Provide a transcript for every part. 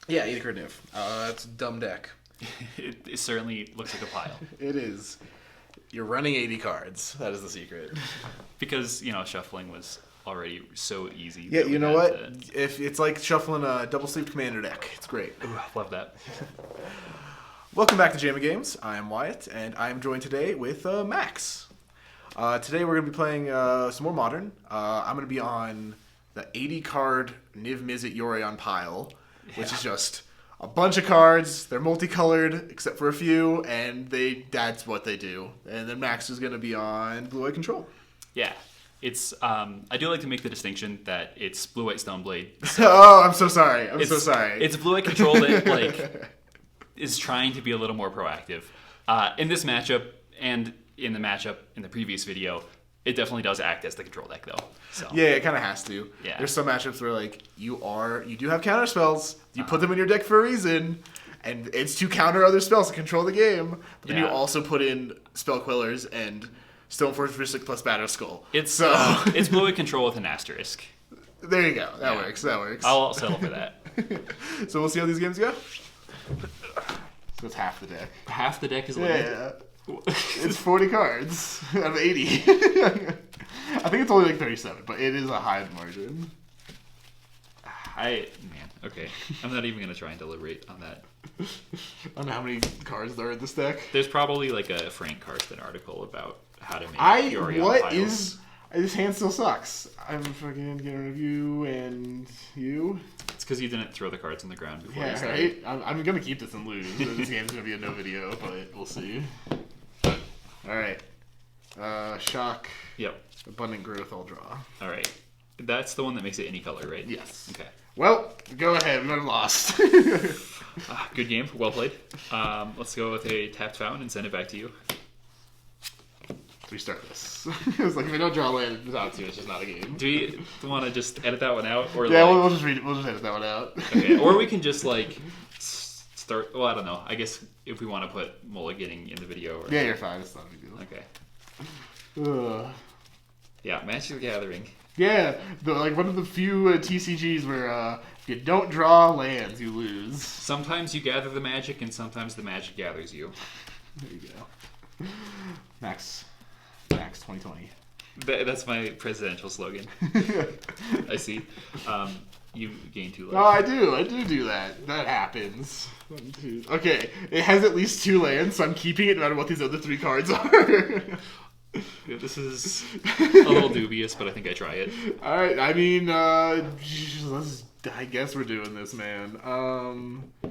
Yeah, 80 card Niv. That's a dumb deck. It certainly looks like a pile. It is. You're running 80 cards. That is the secret. Because, shuffling was already so easy. Yeah, you know what? If it's like shuffling a double sleeved commander deck. It's great. Ooh, love that. Welcome back to Jamie Games. I am Wyatt, and I am joined today with Max. Today we're going to be playing some more Modern. I'm going to be on the 80 card Niv Mizzet Yorion pile, which is just a bunch of cards. They're multicolored except for a few, and that's what they do. And then Max is going to be on Blue-White Control. Yeah. It's I do like to make the distinction that it's Blue-White Stoneblade. So oh, I'm so sorry. I'm so sorry. It's Blue-White Control that is trying to be a little more proactive. In this matchup and in the matchup in the previous video, it definitely does act as the control deck though. So yeah, it kind of has to. Yeah. There's some matchups where you do have counter spells. You put them in your deck for a reason, and it's to counter other spells to control the game. But then you also put in Spell Quillers and Stoneforge Mystic plus Batter Skull. It's Blue-White Control with an asterisk. There you go. That works. I'll settle for that. So we'll see how these games go. So it's half the deck. Half the deck is limited. Yeah. It's 40 cards out of 80. I think it's only like 37, but it is a high margin. Okay. I'm not even going to try and deliberate on that. I don't know how many cards there are in this deck. There's probably like a Frank Karsten article about how to make Yorion piles. This hand still sucks. I'm fucking getting a review and you. It's because you didn't throw the cards on the ground before you Yeah, started. right? I'm going to keep this and lose. This game's going to be a no video, but we'll see. Alright. Shock. Yep. Abundant Growth, I'll draw. Alright. That's the one that makes it any color, right? Yes. Okay. Well, go ahead. We might have lost. Good game. Well played. Let's go with a tapped fountain and send it back to you. Restart this. It's like if I don't draw land without to, it's just not a game. Do you want to just edit that one out, or yeah, we'll just read it. We'll just edit that one out. Okay, or we can just start. Well, I don't know. I guess if we want to put mulliganing in the video. Yeah, you're fine. It's not a big deal. Okay. Yeah, Magic the Gathering. Yeah, one of the few TCGs where if you don't draw lands, you lose. Sometimes you gather the magic, and sometimes the magic gathers you. There you go. Max 2020. That's my presidential slogan. I see. You gain 2 life. Oh, I do that. That happens. 1, 2. Okay, it has at least 2 lands, so I'm keeping it no matter what these other 3 cards are. Yeah, this is a little dubious, but I think I try it. Alright, I mean, I guess we're doing this, man. I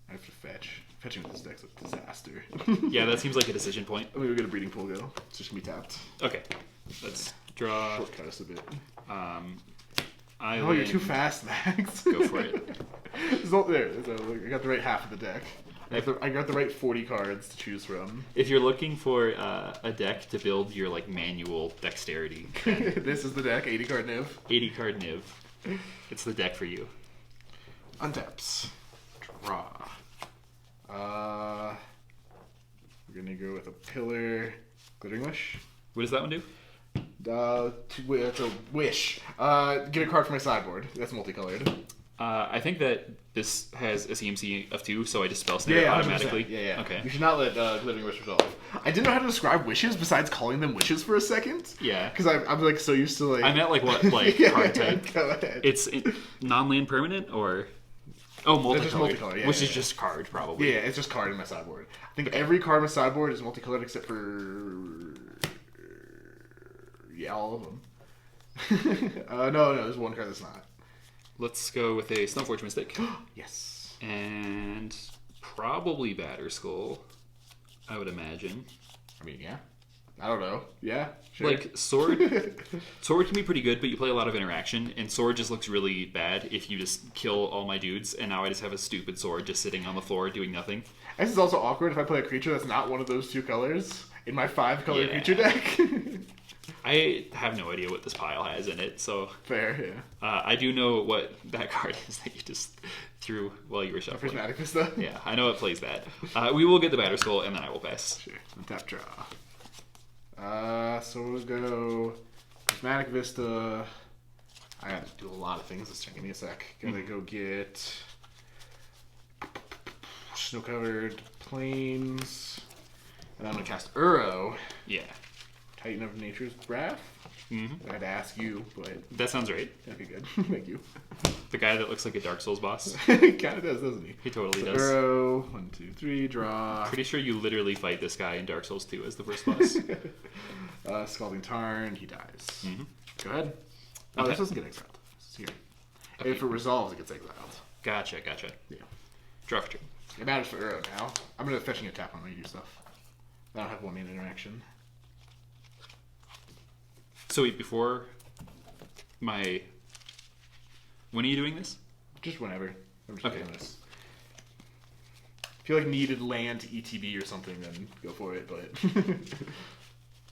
have to fetch. Fetching with this deck's a disaster. Yeah, that seems like a decision point. I mean, we get a Breeding Pool go. It's just gonna be tapped. Okay. Let's draw. Shortcut us a bit. You're too fast, Max. Go for it. There. So I got the right half of the deck. I got the right 40 cards to choose from. If you're looking for a deck to build your manual dexterity, this is the deck. 80 card Niv. 80 card Niv. It's the deck for you. Untaps. Draw. We're gonna go with a Pillar Glittering Wish. What does that one do? It's a wish. Get a card from my sideboard. That's multicolored. I think that this has a CMC of 2, so I just spell snare automatically. Yeah. Okay. You should not let Glittering Wish resolve. I didn't know how to describe wishes besides calling them wishes for a second. Yeah. Because I'm so used to I meant what card type. Go ahead. It's non-land permanent or. Oh, multicolored. Multicolored, which is just card, probably. Yeah, it's just card in my sideboard. I think every card in my sideboard is multicolored except for... Yeah, all of them. No, there's one card that's not. Let's go with a Stoneforge Mystic. Yes. And probably Batter Skull, I would imagine. I mean, yeah. I don't know. Yeah, sure. Sword can be pretty good, but you play a lot of interaction, and Sword just looks really bad if you just kill all my dudes, and now I just have a stupid Sword just sitting on the floor doing nothing. This is also awkward if I play a creature that's not one of those 2 colors in my 5-color creature deck. I have no idea what this pile has in it, so... Fair, yeah. I do know what that card is that you just threw while you were shuffling. Prismatic Vista? Yeah, I know it plays that. We will get the Batter Skull, and then I will pass. Sure. Tap draw. So we'll go Prismatic Vista, I gotta do a lot of things this turn. Give me a sec. Gotta go get snow-covered plains. And I'm gonna cast Uro. Yeah. Titan of Nature's Wrath. I had to ask you, but That sounds right. okay, good. Thank you. The guy that looks like a Dark Souls boss. He kind of does, doesn't he? He totally does. Uro, 1, 2, 3, draw. Pretty sure you literally fight this guy in Dark Souls 2 as the first boss. Scalding Tarn, he dies. Go ahead. Oh, Okay. this doesn't get exiled. This is here. Okay. If it resolves, it gets exiled. Gotcha. Yeah. Draw for turn. It matters for Uro now. I'm gonna fetching a tap on when you do stuff. I don't have 1 mana interaction. So wait, before my... When are you doing this? Just whenever. I'm just Okay. doing this. If you like needed land to ETB or something, then go for it. But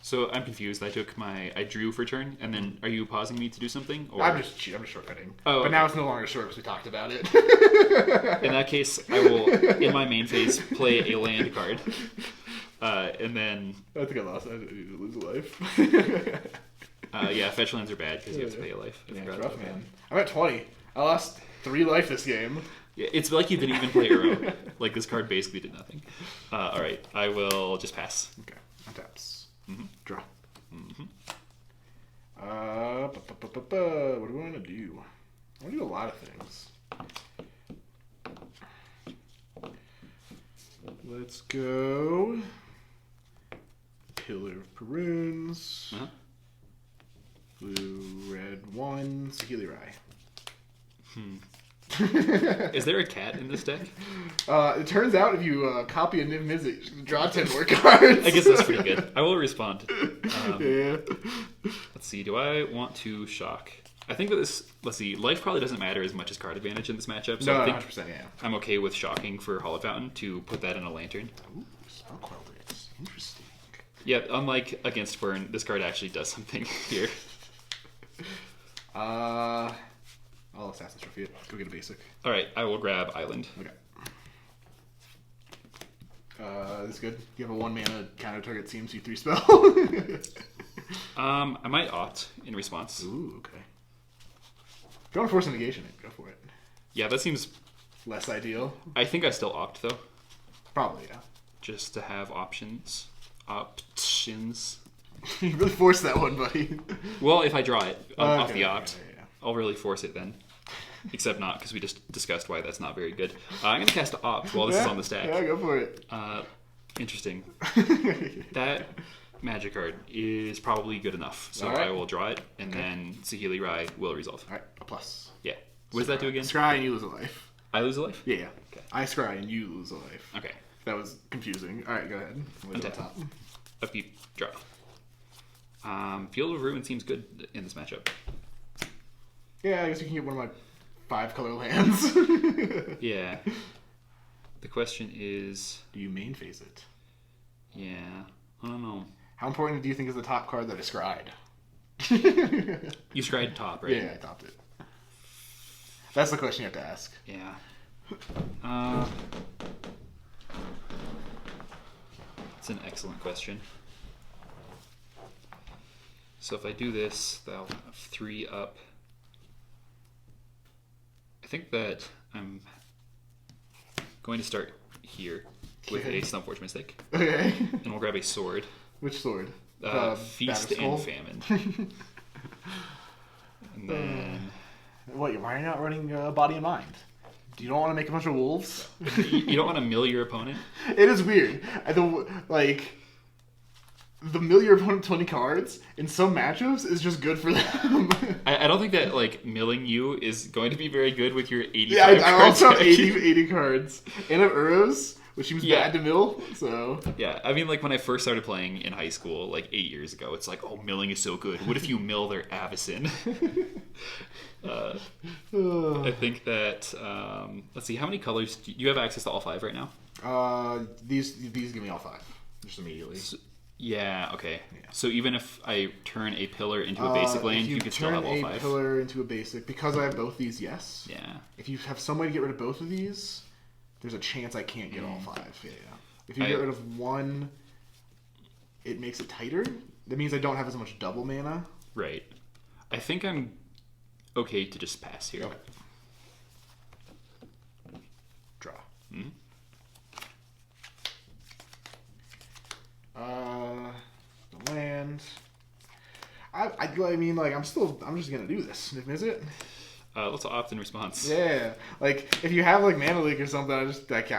So I'm confused. I drew for turn, and then are you pausing me to do something? Or... I'm just shortcutting. Oh, but okay. now it's no longer short because we talked about it. In that case, I will, in my main phase, play a land card. And then... I think I lost. I need to lose a life. yeah, fetch lands are bad because you have to pay a life. I Yeah, forgot it's rough, about that. man. I'm at 20. I lost 3 life this game. Yeah, it's like you didn't even play Uro. Like, this card basically did nothing. Alright, I will just pass. Okay, on taps. Draw. Mm-hmm. What do we want to do? I want to do a lot of things. Let's go. Pillar of Perunes. Uh-huh. Blue, red, 1. Sahili Rai. Is there a cat in this deck? It turns out if you copy a Niv Mizzet, draw 10 more cards. I guess that's pretty good. I will respond. Yeah. Let's see, do I want to shock? I think that this, let's see, life probably doesn't matter as much as card advantage in this matchup, so No, I think 100%, yeah. I'm okay with shocking for Hollow Fountain to put that in a lantern. Ooh, Spell Quelders. Interesting. Yeah, unlike against Burn, this card actually does something here. I'll Assassin's Trophy it. Go get a basic. Alright, I will grab Island. Okay. This is good. You have a 1 mana counter target CMC 3 spell. I might opt in response. Ooh, okay. If you want to force a negation it, go for it. Yeah, that seems... Less ideal. I think I still opt, though. Probably, yeah. Just to have options. Options. You really forced that one, buddy. Well, if I draw it off Okay, the opt, yeah. I'll really force it then. Except not, because we just discussed why that's not very good. I'm going to cast opt while this is on the stack. Yeah, go for it. Interesting. That magic card is probably good enough. So Alright. I will draw it, and then Sahili Rai will resolve. Alright, a plus. Yeah. What does that do again? Scry and you lose a life. I lose a life? Yeah, yeah. Okay. I scry and you lose a life. Okay. That was confusing. Alright, go ahead. What's on Untap. top? Upkeep, draw. Field of Ruin seems good in this matchup. Yeah, I guess you can get one of my 5 color lands. Yeah. The question is... Do you main phase it? Yeah. I don't know. How important do you think is the top card that I scried? You scryed top, right? Yeah, I topped it. That's the question you have to ask. Yeah. It's an excellent question. So if I do this, that'll have 3 up. I think that I'm going to start here with Okay. a Stumpforge Mystic. Okay. And we'll grab a sword. Which sword? Feast Batterskull? and Famine. And then... What, why are you not running Body and Mind? Do you don't want to make a bunch of wolves? You don't want to mill your opponent? It is weird. The mill your opponent 20 cards in some matchups is just good for them. I don't think that, like, milling you is going to be very good with your 85 Yeah, I card also have deck. 80 cards. And I have Uros, which seems Yeah. bad to mill, so... Yeah, I mean, like, when I first started playing in high school, like, 8 years ago, it's like, oh, milling is so good. What if you mill their Avacyn? I think that, let's see, how many colors... Do you have access to all 5 right now? These give me all 5, just immediately. Yeah, okay. Yeah. So even if I turn a pillar into a basic land, if you can still have all turn 5? a pillar into a basic, because I have both these, yes. Yeah. If you have some way to get rid of both of these, there's a chance I can't get all 5. Yeah. If you get rid of one, it makes it tighter. That means I don't have as much double mana. Right. I think I'm okay to just pass here. Okay. Draw. Mm-hmm. The land. I mean, like, I'm just gonna do this. Is it? Let's opt in response. Yeah. Like, if you have, like, Mana Leak or something,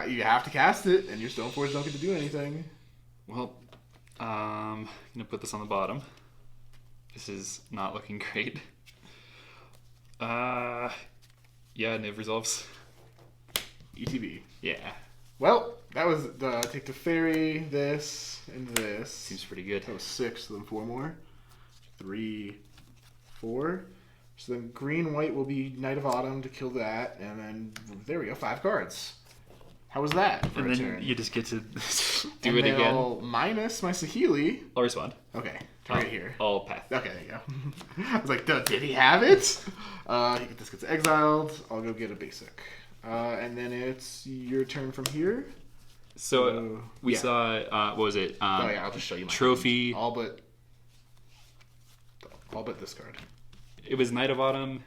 you have to cast it, and your Stoneforge don't get to do anything. Well, I'm gonna put this on the bottom. This is not looking great. Yeah, Niv resolves. ETB. Yeah. Well, that was take the fairy, this, and this. Seems pretty good. That was 6, then 4 more. 3, 4. So then green, white will be Knight of Autumn to kill that, and then there we go, 5 cards. How was that for And a then turn? you just get to do and it then again. I'll minus my Saheeli. I'll respond. Okay, right here. I'll path. Okay, there you go. I was like, duh, did he have it? This gets exiled. I'll go get a basic. And then it's your turn from here. So we yeah. saw, what was it? Oh yeah, I'll just show you my Trophy. All but this card. It was Knight of Autumn.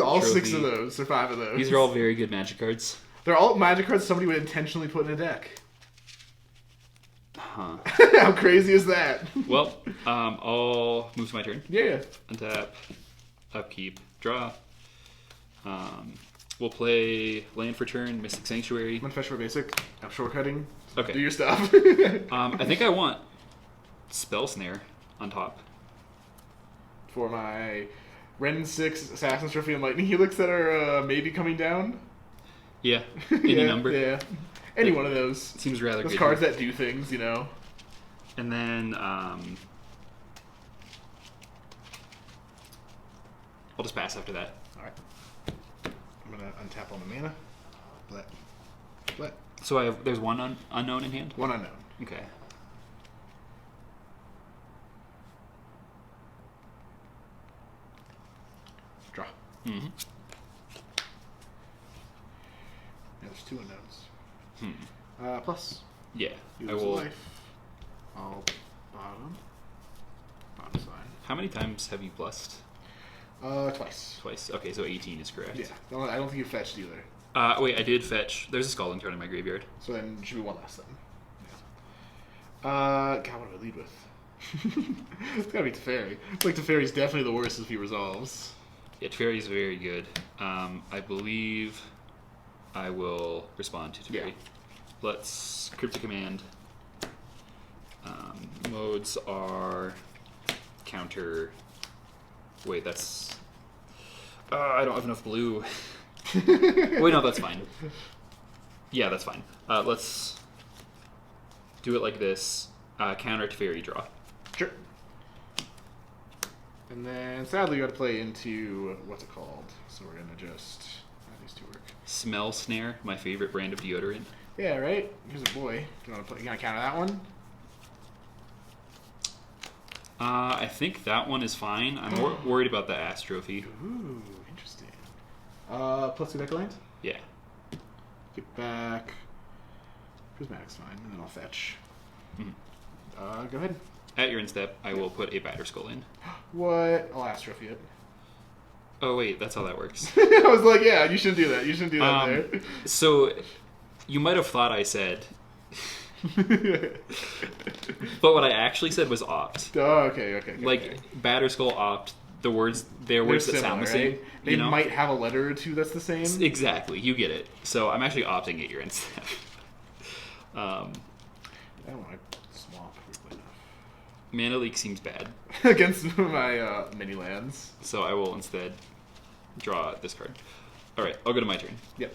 All Trophy. 6 of those, or 5 of those. These are all very good Magic cards. They're all Magic cards somebody would intentionally put in a deck. Huh. How crazy is that? Well, I'll move to my turn. Yeah. Untap, upkeep, draw. We'll play land for turn, Mystic Sanctuary. I'm gonna fetch for basic. I'm shortcutting. Okay. Do your stuff. I think I want Spell Snare on top. For my Ren 6 Assassin's Trophy and Lightning Helix that are maybe coming down. Yeah, any yeah, number. Yeah. Any one of those. Seems rather Those good. cards that do things, you know. And then I'll just pass after that. Alright. I'm gonna untap all the mana. Let. So there's one unknown in hand? One unknown. Okay. Draw. Mm-hmm. Yeah, there's 2 unknowns. Plus. Yeah, Use I will. life. All bottom. Bottom side. How many times have you plussed? Twice. Twice. Okay, so 18 is correct. Yeah. I don't think you fetched either. Wait, I did fetch. There's a Scalding Tarn in my graveyard. So then it should be 1 less then. Yeah. God, what do I lead with? It's gotta be Teferi. I feel like Teferi's definitely the worst if he resolves. Yeah, Teferi is very good. I believe I will respond to Teferi. Yeah. Let's Cryptic Command. Modes are counter. Wait, that's. I don't have enough blue. Wait, no, that's fine. Yeah, that's fine. Let's do it like this. Counter Teferi, draw. Sure. And then sadly you gotta play into what's it called? So we're gonna just have these 2 work. Smell Snare, my favorite brand of deodorant. Yeah, right? Here's a boy. You gonna counter that one? I think that one is fine. I'm more worried about the Ass Trophy. Ooh, interesting. Plus 2 deck land? Yeah. Get back. Prismatic's fine, and then I'll fetch. Mhm. Go ahead. At your end step, I will put a Batter Skull in. What? I'll ask Trophy it. Oh wait, that's how that works. I was like, yeah, you shouldn't do that. You shouldn't do that there. So, you might have thought I said, but what I actually said was opt. Oh, okay. Like Batter Skull opt. Their words that sound the same. Right? They might have a letter or 2 that's the same. Exactly, you get it. So I'm actually opting at your end step. I don't want to swamp quickly enough. Mana Leak seems bad, Against my mini lands. so I will instead draw this card. All right, I'll go to my turn. Yep.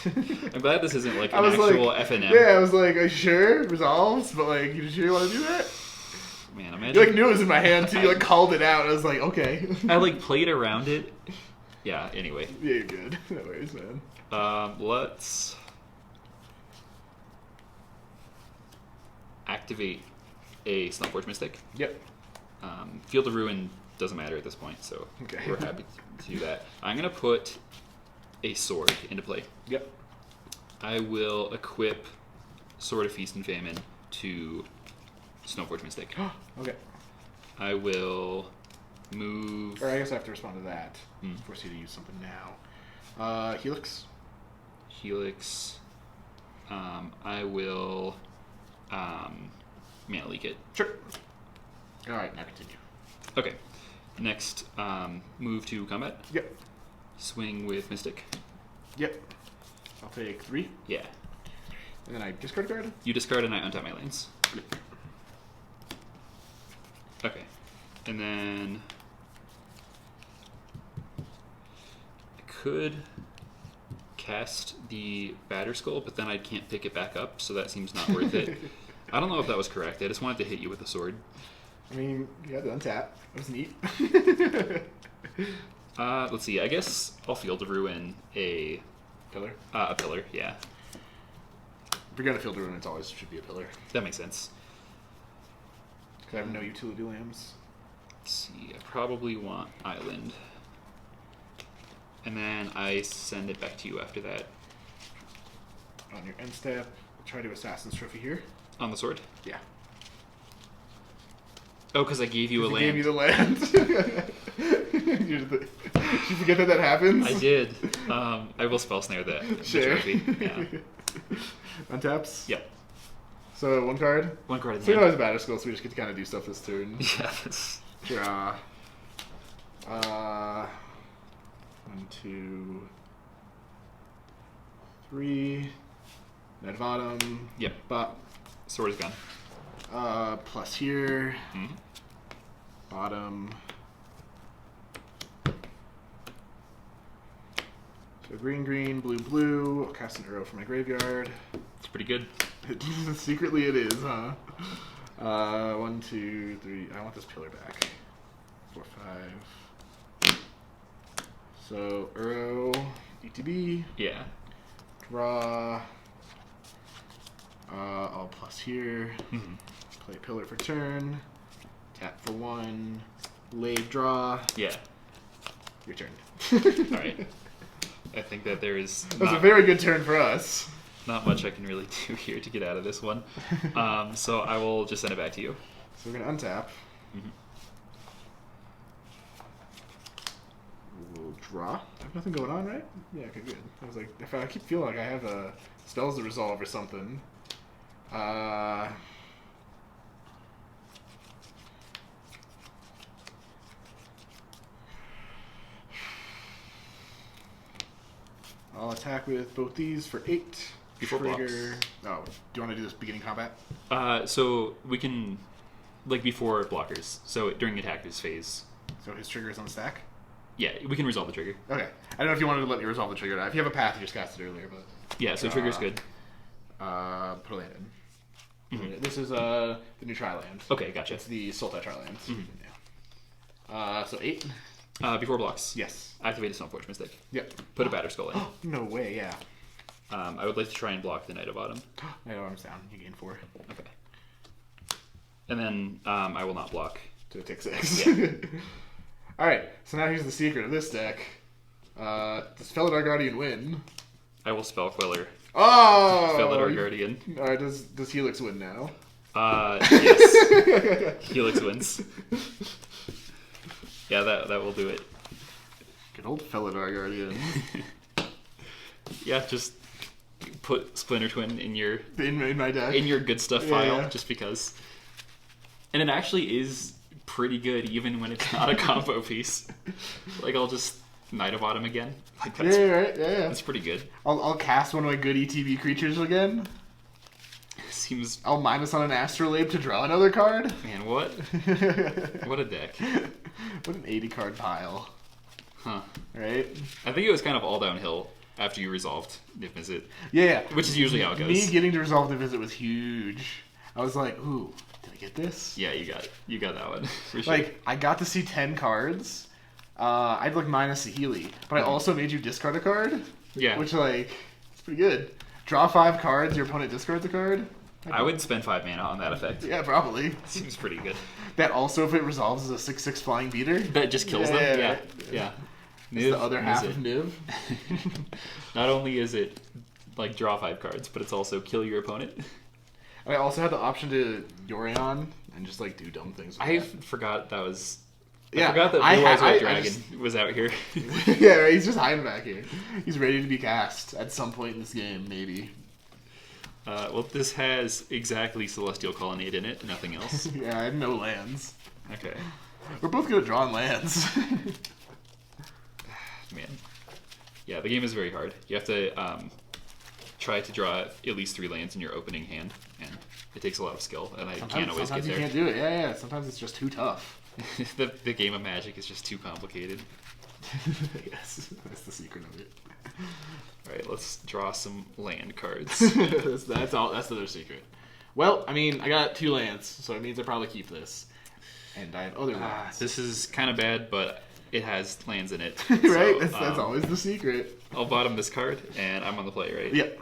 I'm glad this isn't like I an was actual like, FNM. Yeah, I was like, are you sure? Resolves? But like, you sure you want to do that? Man, You imagine. like knew it was in my hand too. You like called it out. I was like, okay. I like played around it. Yeah. Anyway, Yeah, you're good. No worries, man. let's activate a Stoneforge Mystic. Yep. Field of Ruin doesn't matter at this point, so Okay. we're happy to do that. I'm gonna put a sword into play. Yep. I will equip Sword of Feast and Famine to Stoneforge Mystic. Okay. I will Move. Or I guess I have to respond to that. Hmm. Force you to use something now. Helix. Helix. I will mana leak it. Sure. All right, now continue. Okay. Next, move to combat. Yep. Swing with Mystic. Yep. I'll take 3. Yeah. And then I discard a card. You discard and I untap my lanes. Yep. Okay. And then I could cast the Batter Skull, but then I can't pick it back up, so that seems not worth it. I don't know if that was correct. I just wanted to hit you with a sword. I mean, you had to untap. That was neat. Let's see. I guess I'll Field of Ruin a Pillar. a pillar. Yeah, If you're gonna Field of Ruin, it always should be a pillar. that makes sense. Because I have no utility lands. Let's see. I probably want Island, and then I send it back to you after that On your end step, try to Assassin's Trophy here. on the sword. Yeah. Oh, because I gave you a land. Gave you the land. Did you forget that happens? I did. I will spell snare that. Sure. The trophy. Yeah. Untaps? Yep. So, 1 card? One card in So, hand. you know, it's a Batter Skull, so we just get to kind of do stuff this turn. Yeah, that's... Draw. 1, 2, 3. Net bottom. Yep. But Sword is gone. plus here. Mhm. Bottom. So green, green, blue, blue. I'll cast an arrow from my graveyard. It's pretty good. Secretly it is, huh? 1, 2, 3. I want this pillar back. 4, 5. So arrow, ETB, Yeah. draw. I'll plus here. Mhm. Play pillar for turn. Tap for 1. Lave draw. Yeah. Your turn. All right. I think that there is That was a very good turn for us. not much I can really do here to get out of this one. So I will just send it back to you. So we're going to untap. Mhm. We'll draw. I have nothing going on, right? Yeah, okay, good. I was like, I keep feeling like I have spells to resolve or something. I'll attack with both these for 8. Before Trigger. Oh, do you want to do this beginning combat? So we can, like before blockers. So during attacker's phase. So his trigger is on the stack? Yeah, we can resolve the trigger. Okay. I don't know if you wanted to let me resolve the trigger. If you have a path, you just cast it earlier, but... Yeah, so trigger's good. Put a land in. Mhm. This is the new Tri-land. Okay, gotcha. It's the Sultai Tri-land. Mhm. Yeah. So 8? Before blocks. Yes. Activate a Stoneforge Mystic. Yep. Put a Batter Skull in. No way, yeah. I would like to try and block the Knight of Autumn. Knight of Autumn's down. You gain 4. Okay. And then I will not block. To take 6. Yeah. Alright, so now here's the secret of this deck. Does Felidar Guardian win? I will Spell Queller. Oh! Felidar Guardian. Alright, does Helix win now? Yes. Helix wins. Yeah, that will do it. Good old Felidar Guardian. Yeah, just put Splinter Twin in your in my deck. in your good stuff file, Yeah. just because. And it actually is pretty good, even when it's not a combo piece. Like I'll just Knight of Autumn again. Like that's right. Yeah. that's pretty good. I'll cast one of my good ETB creatures again. Seems I'll minus on an Astrolabe to draw another card. man, what a deck, What an 80 card pile. huh? Right? I think it was kind of all downhill after you resolved Niv Visit, Yeah. which is usually how it goes. Me getting to resolve the visit was huge. I was like, ooh, did I get this? Yeah, you got that one for sure. Like, I got to see 10 cards. I'd like minus the Healy, but I also made you discard a card. Yeah. Which, like, it's pretty good. Draw 5 cards, your opponent discards a card. I would spend 5 mana on that effect. Yeah, probably. Seems pretty good. That also, if it resolves, is a 6/6 flying beater. That just kills Yeah. them. Yeah. It's the other half of Niv. Not only is it like draw 5 cards, but it's also kill your opponent. I also had the option to Yorion and just like do dumb things with I that. forgot that was I forgot that Blue Eyes White Dragon was out here. Yeah, right, he's just hiding back here. He's ready to be cast at some point in this game, maybe. Well, this has exactly Celestial Colonnade in it, nothing else. Yeah, I have no lands. Okay. We're both good at drawing lands. Man. Yeah, the game is very hard. You have to try to draw at least 3 lands in your opening hand, and it takes a lot of skill, and I can't always get there. Sometimes you can't do it. Yeah. Sometimes it's just too tough. The game of Magic is just too complicated. Yes, that's the secret of it. All right, let's draw some land cards. That's all. That's the other secret. Well, I mean, I got 2 lands, so it means I probably keep this. And I have other lands. This is kind of bad, but it has lands in it. Right? So, That's always the secret. I'll bottom this card, and I'm on the play, right? Yep.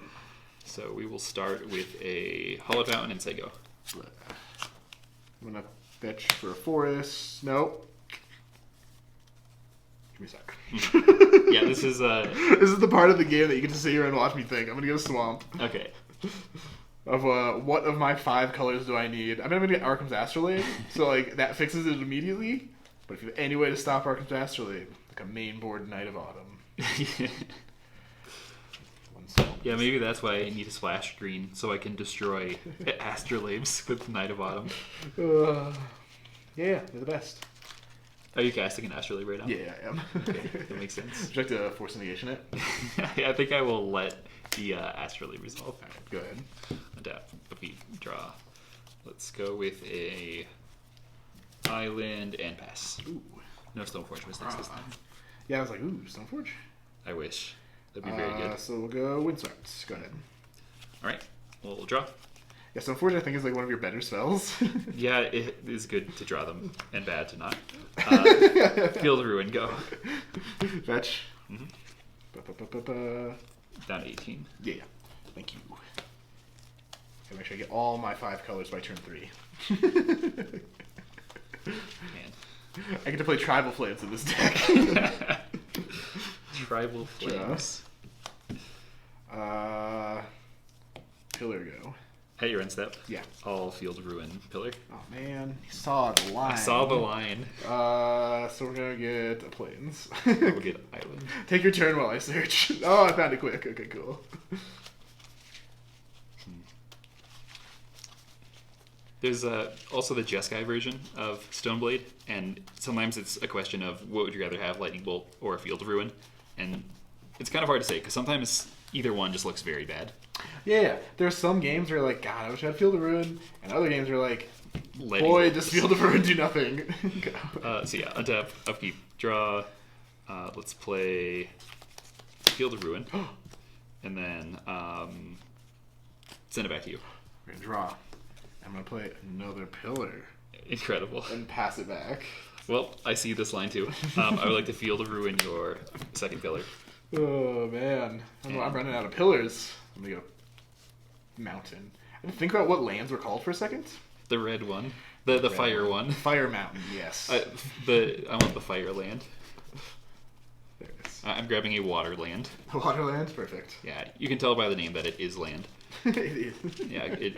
So we will start with a Hollow Fountain and say go. I'm going to fetch for a forest. Nope. Give me a sec. Yeah, this is... This is the part of the game that you get to sit here and watch me think. I'm going to go Swamp. Okay. Of what of my 5 colors do I need? I'm going to get Arkham's Astrolabe, so like that fixes it immediately. But if you have any way to stop Arkham's Astrolabe, like a main board Knight of Autumn. Yeah, maybe that's why I need a splash screen, so I can destroy Astrolabes with Knight of Autumn. Yeah, they're the best. Are you casting an Astrolabe right now? Yeah, I am. Okay, that makes sense. Would you like to force negation it? I think I will let the Astrolabe resolve. All right, go ahead. Adapt, repeat, draw. Let's go with a island and pass. Ooh. No Stoneforge mistakes this time. Yeah, I was like, ooh, Stoneforge? I wish. That'd be very good. So we'll go Windswept. Go ahead. All right, we'll draw. Yeah, Stoneforge I think is like one of your better spells. Yeah, it is good to draw them and bad to not. Field Ruin, go. Fetch. Mhm. Ba-ba-ba-ba-ba. Down to 18. Yeah, thank you. Okay, make sure I get all my 5 colors by turn 3. Man. I get to play Tribal Flames in this deck. Tribal Flames. Pillar go. At your end step. Yeah. All Field Ruin Pillar. Oh man, he saw the line. I saw the line. So we're gonna get a Plains. We'll get Island. Take your turn while I search. Oh, I found it quick. Okay, cool. There's also the Jeskai version of Stoneblade, and sometimes it's a question of what would you rather have, Lightning Bolt or a Field of Ruin, and it's kind of hard to say because sometimes either one just looks very bad. Yeah, there's some games where you're like, God, I wish I had Field of Ruin, and other games where you're like, Lightning boy, Bolt. does Field of Ruin do nothing. So yeah, untap, upkeep, draw. Let's play Field of Ruin, and then send it back to you. We're gonna draw. I'm gonna play another pillar Incredible. and pass it back. Well, I see this line too. I would like to Field of Ruin your second pillar. Oh man, I'm running out of pillars. I'm gonna go mountain. I didn't think about what lands were called for a second. The red one, the fire one. Fire Mountain, yes. I want the fire land. There it is. I'm grabbing a water land. Waterland, perfect. Yeah, you can tell by the name that it is land. It is. Yeah, it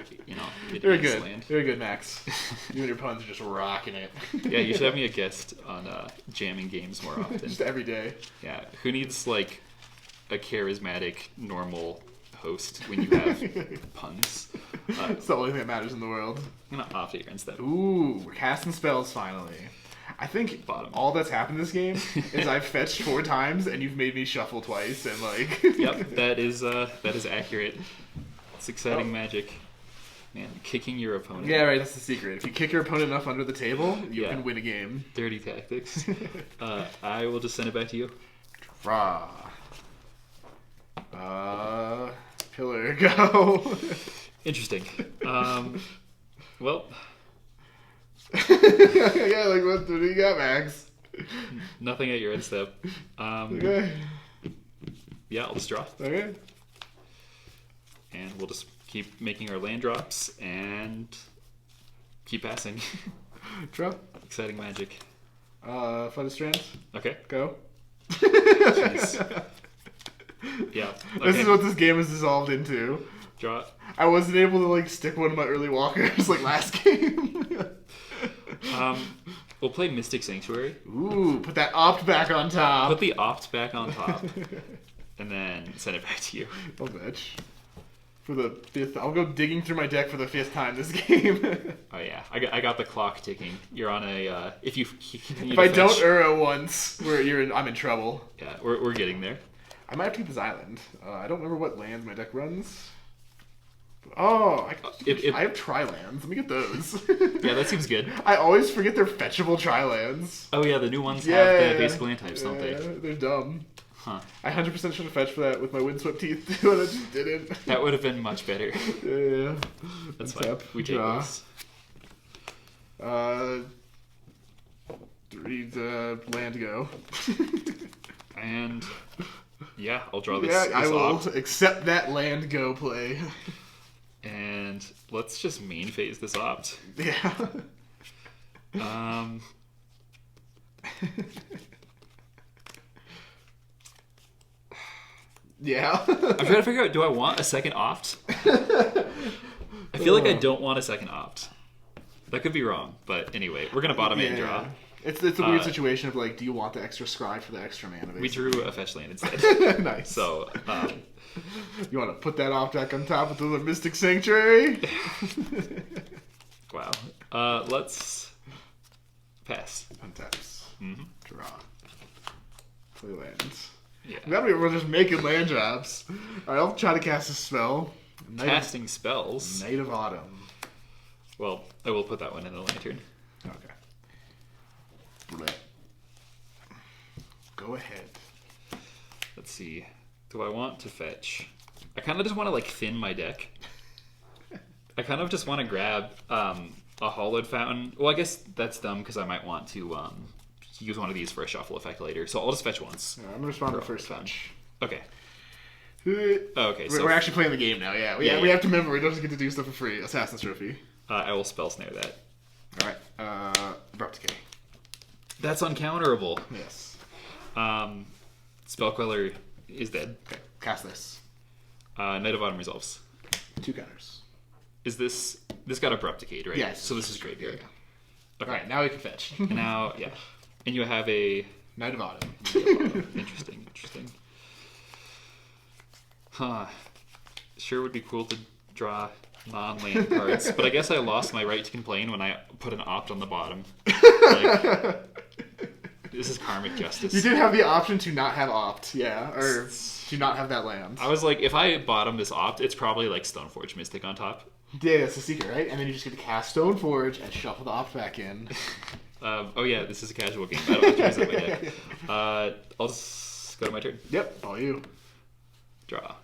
Very is good. land. Very good, Max. You and your puns are just rocking it. Yeah, you should have me a guest on jamming games more often. Just every day. Yeah, who needs like a charismatic, normal host when you have puns? It's the only thing that matters in the world. I'm gonna opt against that. Ooh, we're casting spells finally. I think Bottom. all that's happened this game is I've fetched 4 times and you've made me shuffle twice and like. Yep, that is accurate. It's exciting magic. Man, kicking your opponent. Yeah, right. That's the secret. If you kick your opponent enough under the table, you Yeah. can win a game. Dirty tactics. I will just send it back to you. Draw. Pillar go. Interesting. Well, Yeah, like what do you got, Max? nothing at your end step. Okay. Yeah, I'll just draw. Okay. And we'll just keep making our land drops and keep passing. Draw. Exciting magic. Flutter Strands. Okay. Go. Jeez. Yeah. Okay. This is what this game has dissolved into. Draw. I wasn't able to like stick one of my early walkers like last game. We'll play Mystic Sanctuary. Ooh, put that opt back on top. Put the opt back on top. And then send it back to you. I'll bitch. For the 5th, I'll go digging through my deck for the 5th time this game. Oh yeah, I got the clock ticking. You're on a if you continue if to I fetch, don't Uro once, I'm in trouble. Yeah, we're getting there. I might have to keep this island. I don't remember what lands my deck runs. Oh, I have tri-lands. Let me get those. Yeah, that seems good. I always forget they're fetchable tri-lands. Oh yeah, the new ones have the basic land types, don't they? They're dumb. Huh. I 100% should have fetched for that with my windswept teeth, but I just didn't. That would have been much better. Yeah. That's fine. We take this. 3 land to go. And yeah, I'll draw this. Yeah, I will opt. accept that land go play. And let's just main phase this opt. Yeah. Yeah. I'm trying to figure out, do I want a second opt? I feel like I don't want a second opt. That could be wrong, but anyway, we're going to bottom 8 and draw. It's a weird situation of like, do you want the extra scry for the extra mana? Basically. We drew a fetch land instead. Nice. So, you want to put that opt back on top of the Mystic Sanctuary? wow. Let's pass. Untaps. Mm-hmm. Draw. Play lands. Yeah. We're just making land drops. Alright, I'll try to cast a spell. Casting spells. Night of Autumn. Well, I will put that one in the lantern. Okay. Blech. Go ahead. Let's see. Do I want to fetch? I kind of just want to like thin my deck. I kind of just want to grab a Hollowed Fountain. Well, I guess that's dumb because I might want to use one of these for a shuffle effect later. So I'll just fetch once. Yeah, I'm gonna respond to the first fetch. Okay. Okay, so we're actually playing the game now. Yeah, we have to remember we don't just get to do stuff for free. Assassin's Trophy. I will spell snare that. All right. Abrupt Decay. That's uncounterable. Yes. Spell Queller is dead. Okay. Cast this. Night of Autumn resolves. 2 counters. Is this got Abrupt Decay, right? Yes. So this is graveyard. Yeah. Okay. All right. Now we can fetch. Now, yeah. And you have a Night of Autumn. Interesting. Huh. Sure would be cool to draw non-land cards, but I guess I lost my right to complain when I put an opt on the bottom. Like, this is karmic justice. You did have the option to not have opt, yeah, or to not have that land. I was like, if I bottom this opt, it's probably like Stoneforge Mystic on top. Yeah, that's the secret, right? And then you just get to cast Stoneforge and shuffle the opt back in. Oh yeah, this is a casual game. I don't have to use that my deck. I'll just go to my turn. Yep, all you. Draw.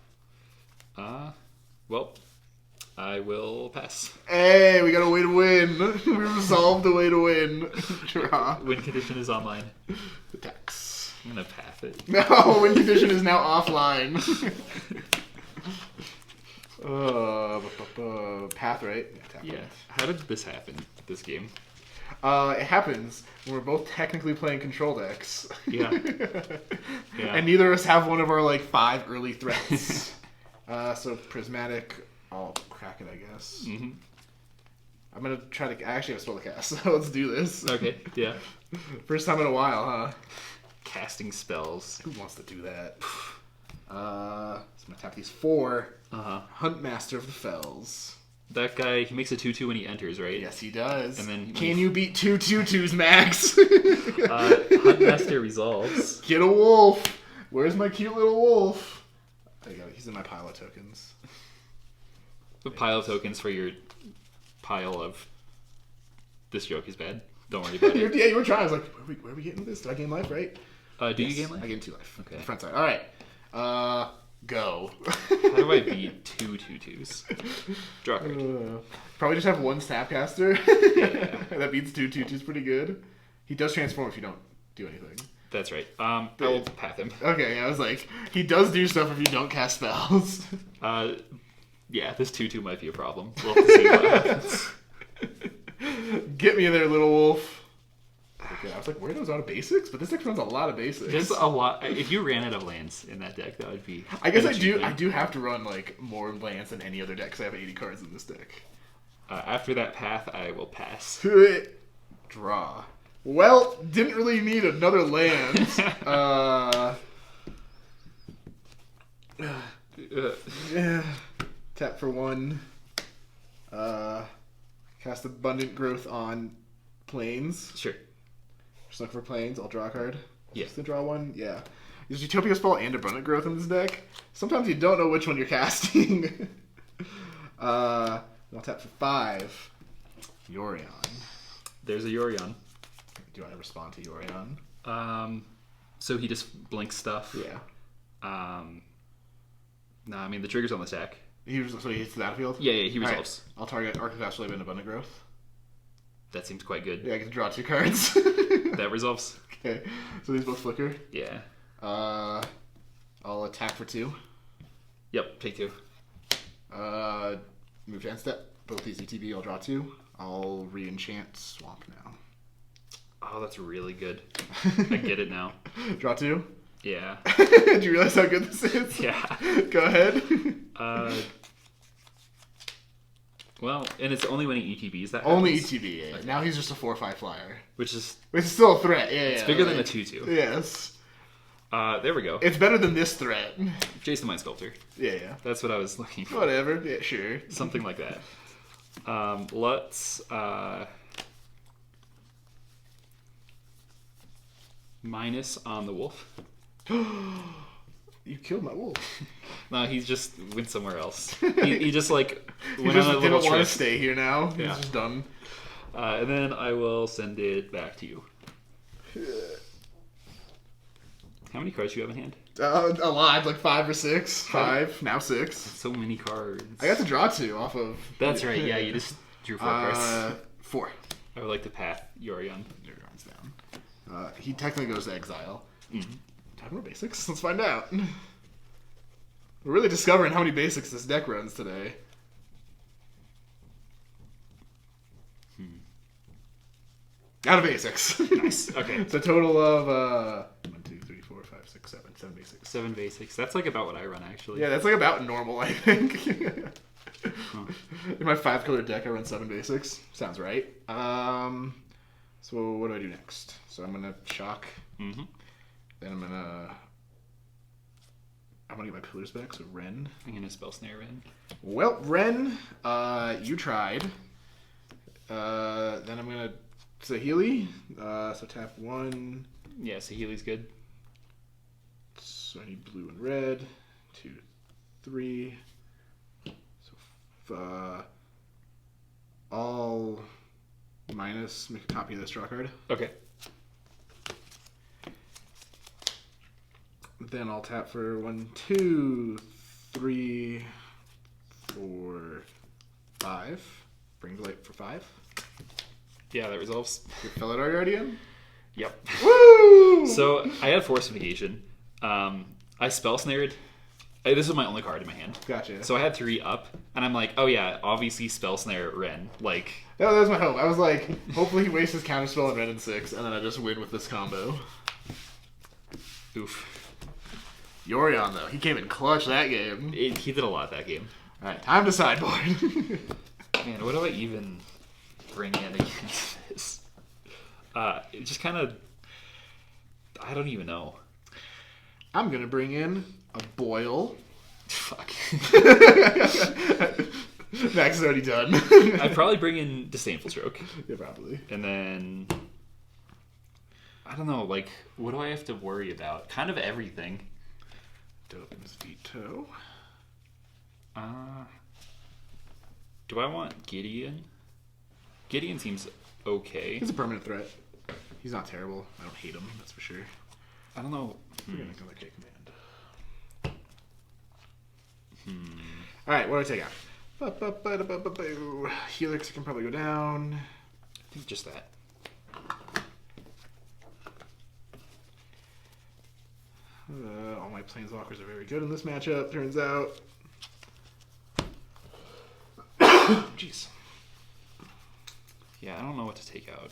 Well, I will pass. Hey, we got a way to win. We resolved a way to win. Draw. Win condition is online. Attacks. I'm gonna path it. No, win condition is now offline. Path, right? Yeah. How did this happen, this game? It happens when we're both technically playing control decks. Yeah. And neither of us have one of our, like, 5 early threats. So, Prismatic, I'll crack it, I guess. Mm-hmm. I'm gonna try to... I actually have a spell to cast, so let's do this. Okay, yeah. First time in a while, huh? Casting spells. Who wants to do that? So I'm gonna tap these 4. Huntmaster of the Fells. That guy, he makes a 2/2 when he enters, right? Yes, he does. And then can you beat 2 2/2s, Max? Huntmaster resolves. Get a wolf. Where's my cute little wolf? I got it. He's in my pile of tokens. A pile of tokens for your pile of this joke is bad. Don't worry about it. Yeah, you were trying. I was like, where are we getting this? Did I gain life, right? Do you gain life? I gain 2 life. Okay. The front side. All right. Go. How do I beat 2 2/2s? Draw a card. Probably just have 1 Snapcaster. That beats 2 2/2s pretty good. He does transform if you don't do anything. That's right. I will path him. Okay, I was like, he does do stuff if you don't cast spells. Yeah, this 2/2 might be a problem. We'll have to see what happens. Get me there, little wolf. Okay, I was like, where those out of basics? But this deck runs a lot of basics. There's a lot. If you ran out of lands in that deck, that would be. I guess I do have to run like more lands than any other deck because I have 80 cards in this deck. After that path, I will pass. Draw. Well, didn't really need another land. Yeah. Tap for 1. Cast Abundant Growth on Plains. Sure. Just look for Plains. I'll draw a card. Yeah. Just to draw one? Yeah. There's Utopia Spell and Abundant Growth in this deck. Sometimes you don't know which one you're casting. I'll tap for 5. Yorion. There's a Yorion. Do you want to respond to Yorion? So he just blinks stuff. Yeah. No, I mean the trigger's on the stack. So he hits the battlefield? Yeah, he resolves. Right. I'll target Archivast Slave and Abundant Growth. That seems quite good. Yeah, I get to draw 2 cards. That resolves. Okay. So these both flicker. Yeah. I'll attack for 2. Yep, take 2. Move to end step. Both these ETB, I'll draw 2. I'll re-enchant Swamp now. Oh, that's really good. I get it now. Draw 2? Yeah. Do you realize how good this is? Yeah. Go ahead. Well, and it's only when he ETBs that Only happens. ETB, yeah. Okay. Now he's just a 4/5 flyer. Which is... Which is still a threat, yeah. It's bigger than a 2/2. Yes. There we go. It's better than this threat. Jason Mind Sculptor. Yeah. That's what I was looking for. Whatever. Yeah, sure. Something like that. Let's... minus on the wolf. You killed my wolf. No, he just went somewhere else. He just like He went just on a little didn't want trip. to stay here now. Yeah. He's just done. And then I will send it back to you. How many cards do you have in hand? A lot, like 5 or 6. 5, now 6. So many cards. I got to draw 2 off of... That's right, yeah, you just drew 4 cards. 4. I would like to path Yorion. Yorion's down. He technically goes to exile. Mm-hmm. Have more basics? Let's find out. We're really discovering how many basics this deck runs today. Out of basics. Nice. Okay. It's a total of 1, 2, 3, 4, 5, 6, 7. 7 basics. 7 basics. That's like about what I run, actually. Yeah, that's like about normal, I think. Huh. In my 5-color deck, I run 7 basics. Sounds right. So what do I do next? So I'm gonna shock. Mm-hmm. Then I'm gonna get my pillars back. So Ren. I'm gonna spell snare Ren. Well, Ren, you tried. Then I'm gonna Saheeli. So tap 1. Yeah, Saheeli's good. So I need blue and red. 2, 3. So all minus. Make a copy of this draw card. Okay. Then I'll tap for 1, 2, 3, 4, 5. Bring the light for 5. Yeah, that resolves. Your Felidar already in? Yep. Woo! So I had Force Negation. I spell snared. This was my only card in my hand. Gotcha. So I had 3 up, and I'm like, oh yeah, obviously spell snare Ren. Like, that was my hope. I was like, hopefully he wastes his counterspell on red and 6, and then I just win with this combo. oof. Yorion, though, he came in clutch that game. He did a lot that game. All right, time to sideboard. Man, what do I even bring in against this? It just kind of... I don't even know. I'm going to bring in a Boil. Fuck. Max is already done. I'd probably bring in Disdainful Stroke. Yeah, probably. And then... I don't know, like, what do I have to worry about? Kind of everything. Dovin's Veto. Do I want Gideon? Gideon seems okay. He's a permanent threat. He's not terrible. I don't hate him, that's for sure. I don't know. We're going to go like K command. Alright, what do I take out? Helix can probably go down. I think just that. All my planeswalkers are very good in this matchup, turns out. Jeez. Yeah, I don't know what to take out.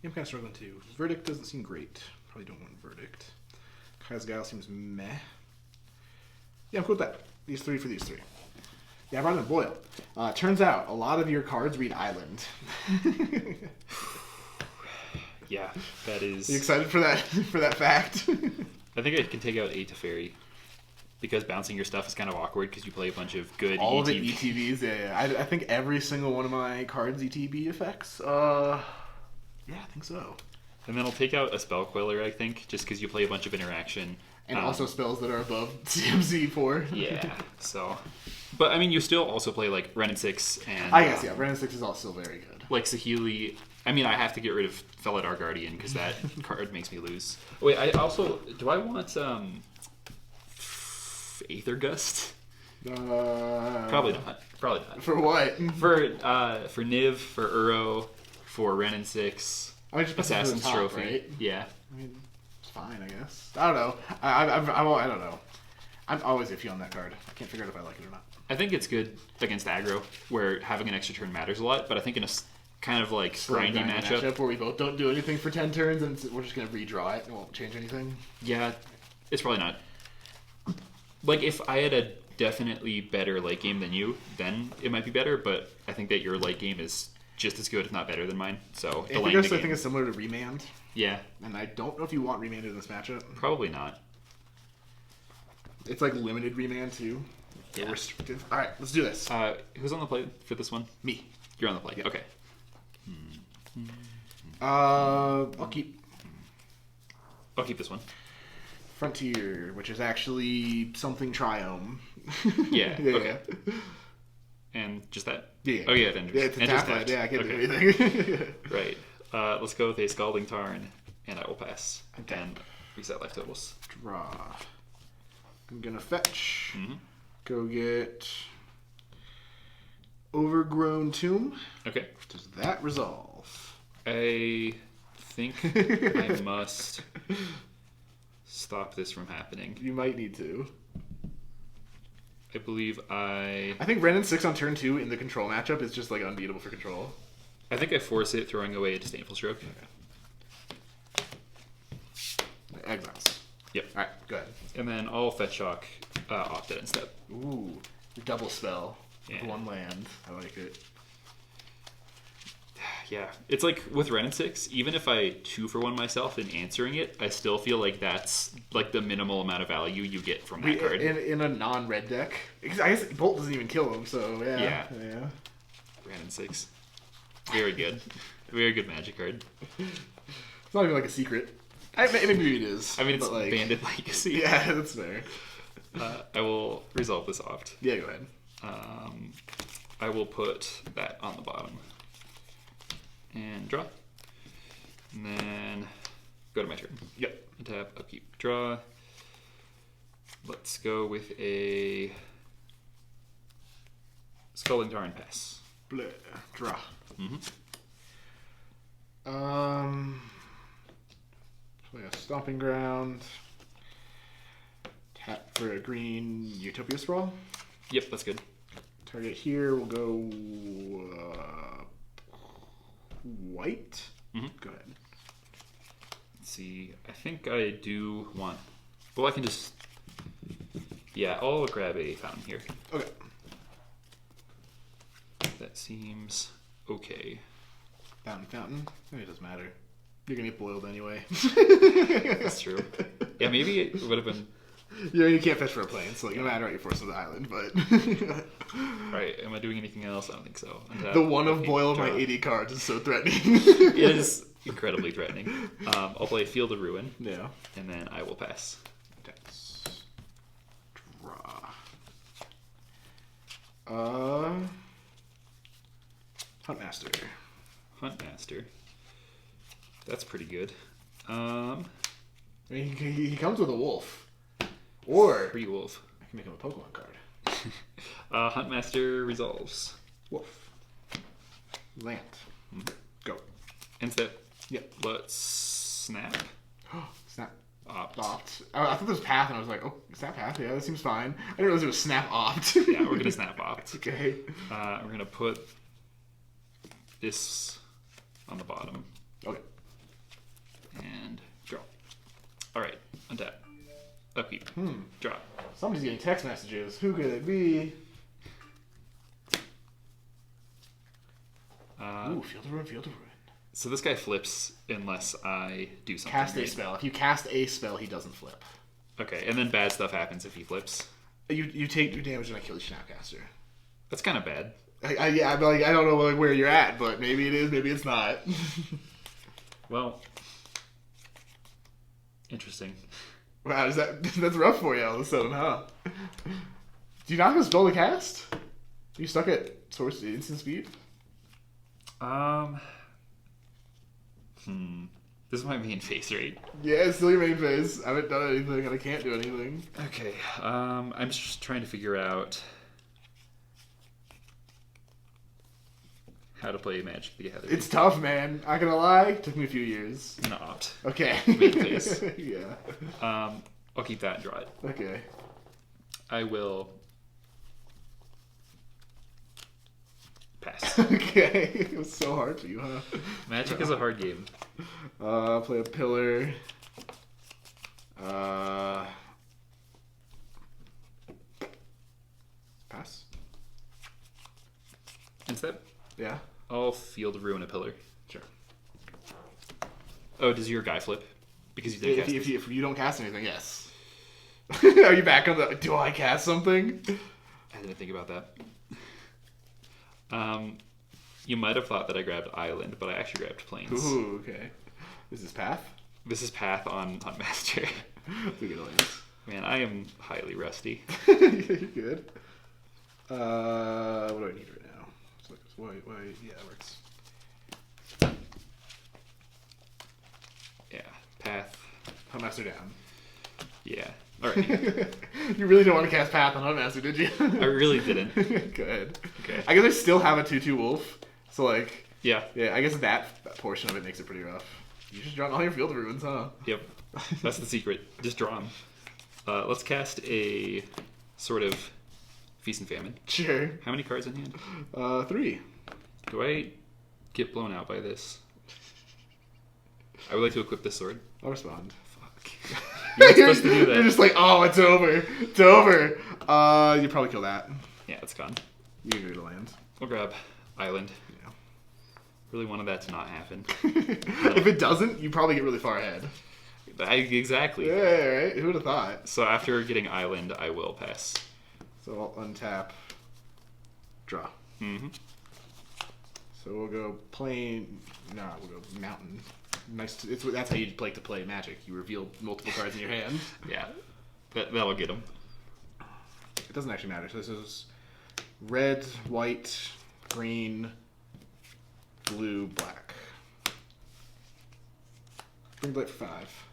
I'm kind of struggling too. Verdict doesn't seem great. Probably don't want Verdict. Kai's Guile seems meh. Yeah, I'm cool with that. These 3 for these 3. Yeah, I brought in a Boil. Turns out, a lot of your cards read Island. Yeah, that is. You excited for that fact? I think I can take out 8 to Fairy. Because bouncing your stuff is kind of awkward because you play a bunch of good All ETB. of it ETBs, yeah. I think every single one of my cards ETB effects. Yeah, I think so. And then I'll take out a Spell Queller, I think, just because you play a bunch of interaction. And also spells that are above CMC 4. Yeah, so. But, I mean, you still also play, like, Ren and 6 and... I guess, yeah. Ren and 6 is also very good. Like Saheeli. I mean, I have to get rid of Felidar Guardian because that card makes me lose. Wait, I also... Do I want, Aether Gust? Probably not. Probably not. For what? For Niv, for Uro, for Ren and 6, I mean, just put Assassin's it to the top, Trophy. right? Yeah. I mean, it's fine, I guess. I don't know. I don't know. I'm always iffy on that card. I can't figure out if I like it or not. I think it's good against aggro, where having an extra turn matters a lot, but I think in a kind of like grindy matchup where we both don't do anything for 10 turns and we're just going to redraw it and it won't change anything. Yeah, it's probably not. Like, if I had a definitely better late game than you, then it might be better, but I think that your late game is just as good, if not better than mine. So, I think it's similar to Remand. Yeah. And I don't know if you want Remand in this matchup. Probably not. It's like limited Remand, too. Yeah. Restrictive. Alright, let's do this. Who's on the plate for this one? Me. You're on the plate. Yep. Okay. I'll keep this one. Frontier, which is actually something Triome. Yeah. Yeah. Okay. And just that? Yeah. Oh, yeah, it enters. Yeah, it's a and tap just that. that. Yeah, I can't Okay. do anything. Right. Let's go with a Scalding Tarn, and I will pass. Okay. And reset life totals. Draw. I'm gonna fetch. Mm-hmm. Go get Overgrown Tomb. Okay. Does that resolve? I think I must stop this from happening. You might need to. I believe I think Ren and 6 on turn 2 in the control matchup is just like unbeatable for control. I force it, throwing away a Disdainful Stroke. Okay. Exiles. Yep. Alright, go ahead. And then I'll Fetch Shock off it instead. Ooh. Double spell. Yeah. With one land. I like it. Yeah. It's like with Ren and 6, even if I 2-for-1 myself in answering it, I still feel like that's like the minimal amount of value you get from that card. In a non-red deck. I guess Bolt doesn't even kill him, so yeah. Ren and 6. Very good. Very good Magic card. It's not even like a secret. Maybe it is. I mean, it's like, Banded Legacy. Yeah, that's fair. I will resolve this oft. Yeah, go ahead. I will put that on the bottom. And draw. And then go to my turn. Yep. Tap, upkeep, draw. Let's go with a Scalding Tarn pass. Bleh. Draw. Mm-hmm. Play a Stomping Ground. Tap for a green Utopia Sprawl. Yep, that's good. Target here will go white. Mm-hmm. Go ahead. Let's see. I think I do want... Well, I can just... Yeah, I'll grab a fountain here. Okay. That seems okay. Fountain. Maybe it doesn't matter. You're gonna get boiled anyway. That's true. Yeah, maybe it would have been... You can't fetch for a plane, so like, no matter what you force to the island, but... Right, am I doing anything else? I don't think so. The one of boil of my 80 cards is so threatening. It is incredibly threatening. I'll play Field of Ruin. Yeah. And then I will pass. Dex. Draw. Huntmaster. Huntmaster. That's pretty good. I mean, he comes with a wolf. Or Free Wolf. I can make him a Pokemon card. Huntmaster resolves. Wolf. Land. Go. Instead, Yep. let's snap. Snap. Opt. Opt. I thought there was path, and I was like, oh, snap path. Yeah, that seems fine. I didn't realize it was snap opt. Yeah, we're gonna snap opt. Okay. We're gonna put this on the bottom Okay. and draw. All right, untap. Upkeep. Draw. Somebody's getting text messages. Who could it be? Ooh, Field of Ruin, Field of Ruin. So this guy flips unless I do something. Cast a right? spell. If you cast a spell, he doesn't flip. Okay, and then bad stuff happens if he flips. You take 2 damage and I kill the Snapcaster. That's kind of bad. I'm like, I don't know like, where you're at, but maybe it is, maybe it's not. Well, interesting. Wow, that's rough for you all of a sudden, huh? Do you not have a spell to cast? Are you stuck at source instant speed? This is my main phase, right? Yeah, it's still your main phase. I haven't done anything and I can't do anything. Okay, I'm just trying to figure out how to play Magic the Gathering. It's tough, man. Not gonna lie. It took me a few years. Not. Okay. Main phase. Yeah. I'll keep that and draw it. Okay. I will pass. Okay. It was so hard for you, huh? Magic is a hard game. Play a pillar. Pass. Instead, Yeah. I'll Field Ruin a Pillar. Sure. Oh, does your guy flip? Because you did cast it. If you don't cast anything, yes. Are you back on the? Do I cast something? I didn't think about that. You might have thought that I grabbed Island, but I actually grabbed Plains. Ooh, okay. Is this path? This is Path on Master. We get lands. Man, I am highly rusty. You're good. What do I need right now? Why? Yeah, that works. Yeah, Path. Huntmaster down. Yeah. Alright. You really don't want to cast Path on Huntmaster, did you? I really didn't. Good. Okay. I guess I still have a 2/2 wolf, so like. Yeah. Yeah, I guess that portion of it makes it pretty rough. You just draw all your field ruins, huh? Yep. That's the secret. Just draw them. Let's cast a sort of Feast and Famine. Sure. How many cards in hand? 3. Do I get blown out by this? I would like to equip this sword. I'll respond. Fuck. You're not supposed to do that. You're just like, oh, it's over. It's over. You probably kill that. Yeah, it's gone. You can go to land. We'll grab Island. Yeah. Really wanted that to not happen. If it doesn't, you probably get really far ahead. Exactly. Yeah, right? Who would have thought? So after getting Island, I will pass. So I'll untap. Draw. Mm-hmm. So we'll go plain. No, we'll go mountain. Nice. That's how you like to play Magic. You reveal multiple cards in your hand. Yeah. That'll get him. It doesn't actually matter. So this is red, white, green, blue, black. Bring Blight for 5.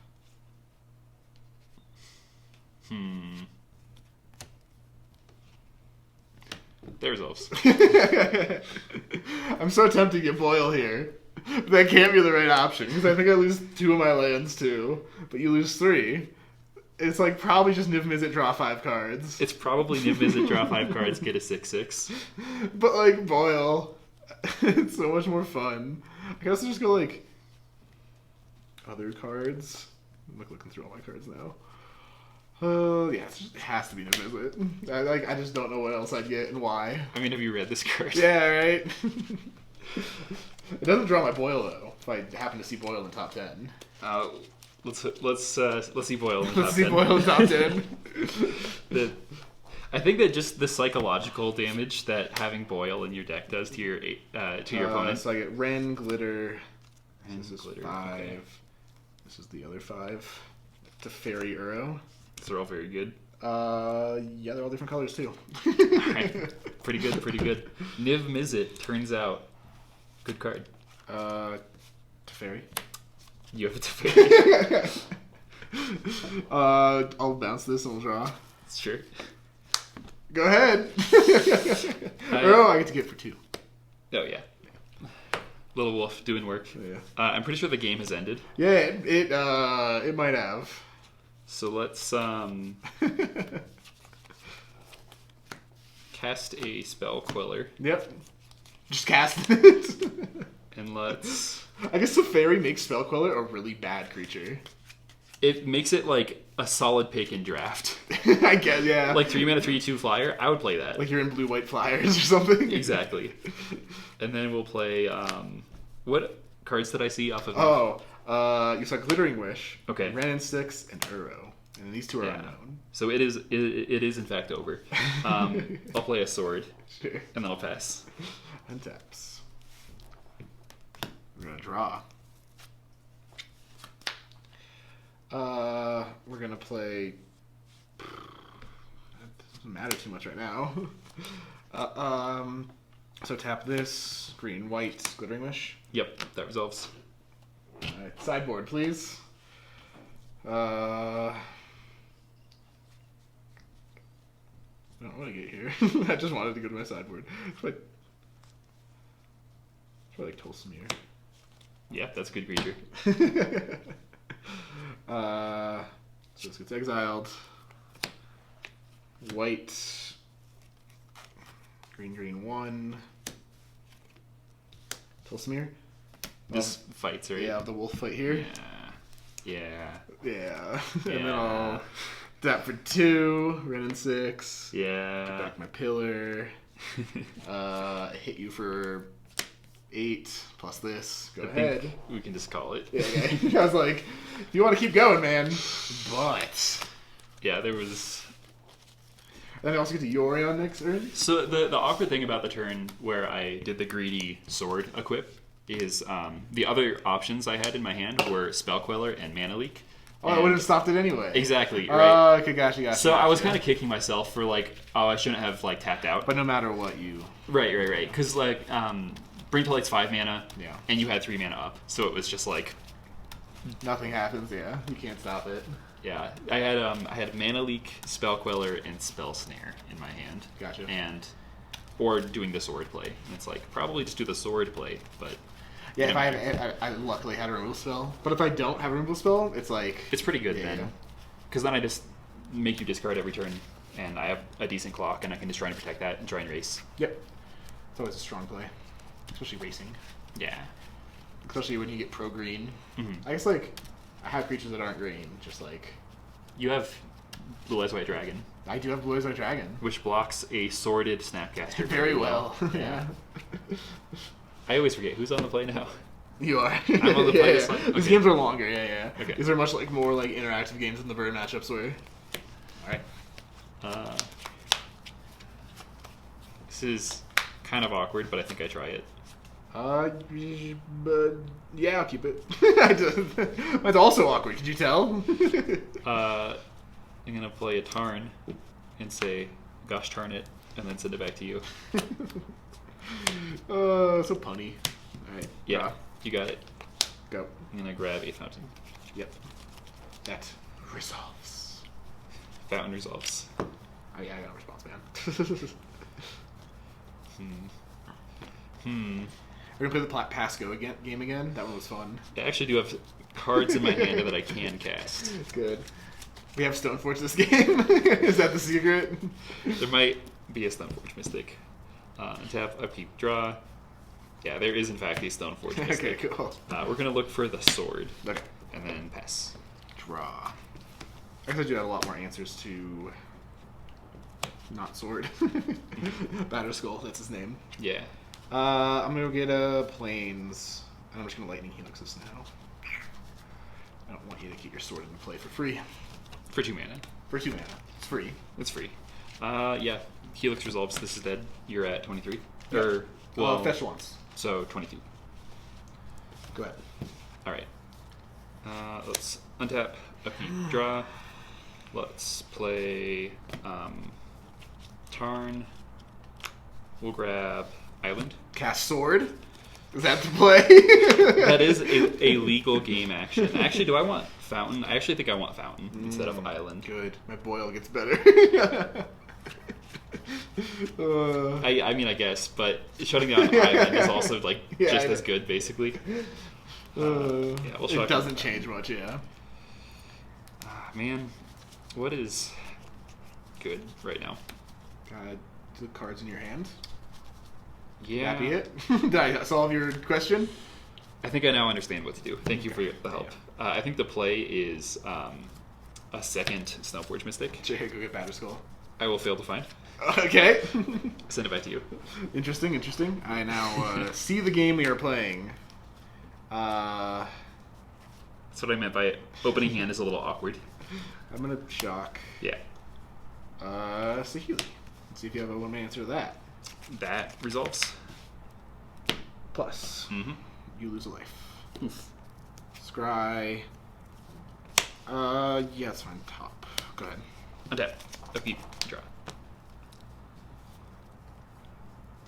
There's elves. I'm so tempted to get Boil here. That can't be the right option, because I think I lose 2 of my lands too, but you lose 3. It's like probably just Niv Mizzet, draw 5 cards. It's probably Niv Mizzet, draw 5 cards, get a 6/6. But like Boil, it's so much more fun. I can also just go like other cards. I'm like looking through all my cards now. Yeah, it has to be Niv Mizzet. I just don't know what else I'd get and why. I mean, have you read this card? Yeah, right. It doesn't draw my Boil though. If I happen to see Boil in the top 10. Let's see Boyle in the top 10. Let's see Boil in the top 10. I think that just the psychological damage that having Boyle in your deck does to your opponent. So I get Ren, Glitter. This is Glitter, 5. okay. This is the other 5. Teferi Uro. They're all very good. Yeah, they're all different colors too. Alright. Pretty good, pretty good. Niv Mizzet, turns out. Good card. Teferi. You have a Teferi. I'll bounce this and we'll draw. Sure. Go ahead. I get to get for 2. Oh, yeah. Little Wolf doing work. Yeah. I'm pretty sure the game has ended. Yeah, it might have. So let's cast a Spell Queller. Yep. Just cast it. And let's... I guess the fairy makes Spell Queller a really bad creature. It makes it like a solid pick in draft. I guess, yeah. Like 3 mana, 3/2 flyer. I would play that. Like you're in blue-white flyers or something. Exactly. And then we'll play... what cards that I see off of? You saw Glittering Wish, Okay. Ren and Six, and Uro. And these two are unknown. So it is in fact over. I'll play a sword, Sure. and then I'll pass. Untaps. We're gonna draw. We're gonna play. That doesn't matter too much right now. So tap this green, white, Glittering Wish. Yep, that resolves. All right, sideboard, please. I don't want to get here. I just wanted to go to my sideboard. It's like Tolsimir. Yeah, that's a good creature. So this gets exiled. White. Green, 1. Tolsimir. This fights, right? Yeah, the wolf fight here. Yeah. And then I'll tap for 2. Ren and 6. Yeah. Get back my pillar. Hit you for 8 plus this. Go ahead. Think we can just call it. Yeah, okay. I was like, if you want to keep going, man. But. Yeah, there was. Then I also get to Yorion next turn. So the awkward thing about the turn where I did the greedy sword equip is the other options I had in my hand were Spell Queller and Mana Leak. Oh, I would have stopped it anyway. Exactly, right. Okay, gotcha. So I was kind of kicking myself for like, oh, I shouldn't have like tapped out. But no matter what you... Right. Because like, Bring to Light's 5 mana, yeah, and you had 3 mana up. So it was just like... Nothing happens, yeah. You can't stop it. Yeah, I had Mana Leak, Spell Queller, and Spell Snare in my hand. Gotcha. Or doing the sword play. And it's like, probably just do the sword play, but... Yeah, if I luckily had a removal spell. But if I don't have a removal spell, it's like... It's pretty good then. Because then I just make you discard every turn, and I have a decent clock, and I can just try and protect that and try and race. Yep. It's always a strong play. Especially racing. Yeah. Especially when you get pro-green. Mm-hmm. I guess, like, I have creatures that aren't green, just like... You have Blue Eyes White Dragon. I do have Blue Eyes White Dragon. Which blocks a sorted Snapcaster very well. Yeah. I always forget who's on the play now. You are. I'm on the play this time? These Okay. games are longer, yeah. Okay. These are much like more like interactive games than the bird matchups were. Alright. This is kind of awkward, but I think I try it. But yeah, I'll keep it. That's also awkward. Could you tell? I'm gonna play a Tarn and say, "Gosh darn it," and then send it back to you. So punny. All right. Yeah, you got it. Go. I'm gonna grab a Fountain. Yep. That resolves. Fountain resolves. Oh yeah, I got a response, man. We're gonna play the Pasco game again. That one was fun. I actually do have cards in my hand that I can cast. Good. We have Stoneforge this game. Is that the secret? There might be a Stoneforge Mystic. Tap, upkeep, draw. Yeah, there is in fact a Stoneforge Mystic. Okay, cool. We're gonna look for the sword. Okay. And then pass. Draw. I guess I do have a lot more answers to not sword. Batter Skull, that's his name. Yeah. I'm gonna go get a Plains. And I'm just gonna Lightning Helix this now. I don't want you to keep your sword in play for free. For 2 mana. For 2 mana. It's free. It's free. Yeah. Helix resolves. This is dead. You're at 23. Yep. Or well, fetch once. So 22. Go ahead. All right. Let's untap, upkeep, draw. Let's play Tarn. We'll grab Island. Cast sword. Is that the play? That is a legal game action. Actually, do I want Fountain? I actually think I want Fountain instead of Island. Good. My boil gets better. I mean, I guess, but shutting down Island is also like just as good, basically. Yeah, we'll it doesn't change much, yeah. Man, what is good right now? Got the cards in your hand. Yeah. Happy it? Did I solve your question? I think I now understand what to do. Thank you for the help. Yeah. I think the play is a second Stoneforge Mystic. Jay, go get Batter Skull. I will fail to find. Okay. Send it back to you. Interesting. I now see the game we are playing. That's what I meant by opening hand is a little awkward. I'm gonna shock. Yeah. Sahili. Let's see if you have a one-man answer to that. That resolves. Plus, you lose a life. Oof. Scry. Yeah, it's fine. Top. Go ahead. Untap. Upkeep. Draw.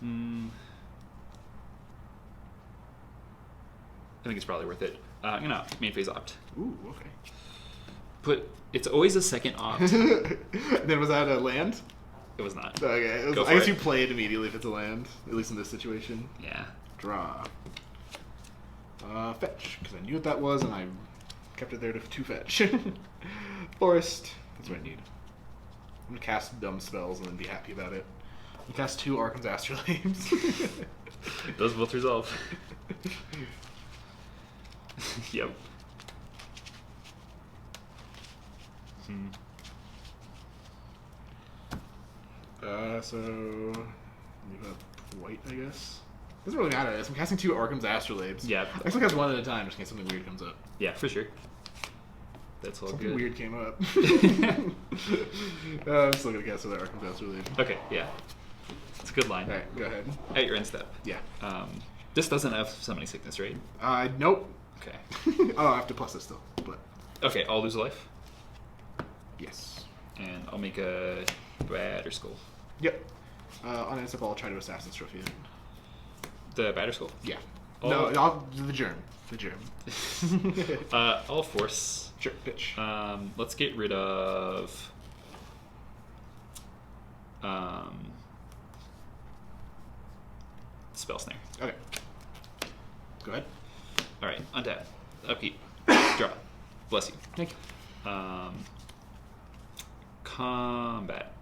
I think it's probably worth it. I'm gonna main phase opt. Ooh, okay. But it's always a second opt. Then was that a land? It was not. Okay. Go for I guess it. you play it immediately if it's a land, at least in this situation. Yeah. Draw. Fetch, because I knew what that was and I kept it there to fetch. Forest. That's what I need. I'm gonna cast dumb spells and then be happy about it. I'm cast 2 Archon's Astrolabes. Those both resolve. Yep. So leave up white, I guess. Doesn't really matter. I'm casting 2 Archon's Astrolabes. Yeah. I still cast 1 at a time just in case something weird comes up. Yeah, for sure. That's all Something good. weird came up. I'm still gonna cast another Archon's Astrolabe. Okay, yeah. It's a good line. Alright, go ahead. At your end step. Yeah. This doesn't have summoning sickness, right? Nope. Okay. Oh, I have to plus it still, but Okay, I'll lose a life. yes. And I'll make a batter skull. Yep. On end step, I'll try to Assassin's Trophy it. The batter skull? Yeah. Oh. No, I'll do the germ. The germ. I'll force. Sure, pitch. Let's get rid of spell snare. Okay. Go ahead. All right, untap, upkeep, draw. Bless you. Thank you. Combat.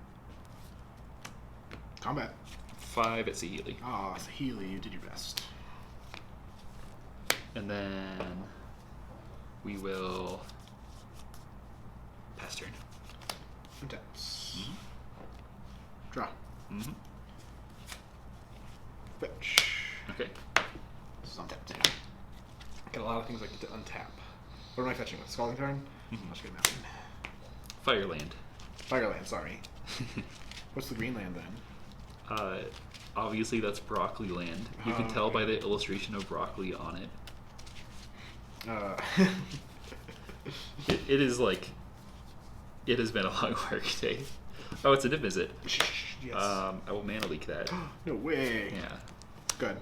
Combat. 5 at Sahili. Ah, Sahili, you did your best. And then we will pass turn. Taps. Draw. Mm-hmm. Fetch. Okay. This is untap too. Got a lot of things I get to untap. What am I fetching with? Scalding Tarn? I'll just get a mountain. Fireland. Fireland, sorry. What's the green land then? Obviously that's broccoli land. You can tell by the illustration of broccoli on it. It is like, it has been a long work day. Oh, it's a dip visit. Yes. I will mana leak that. No way. Yeah. Good.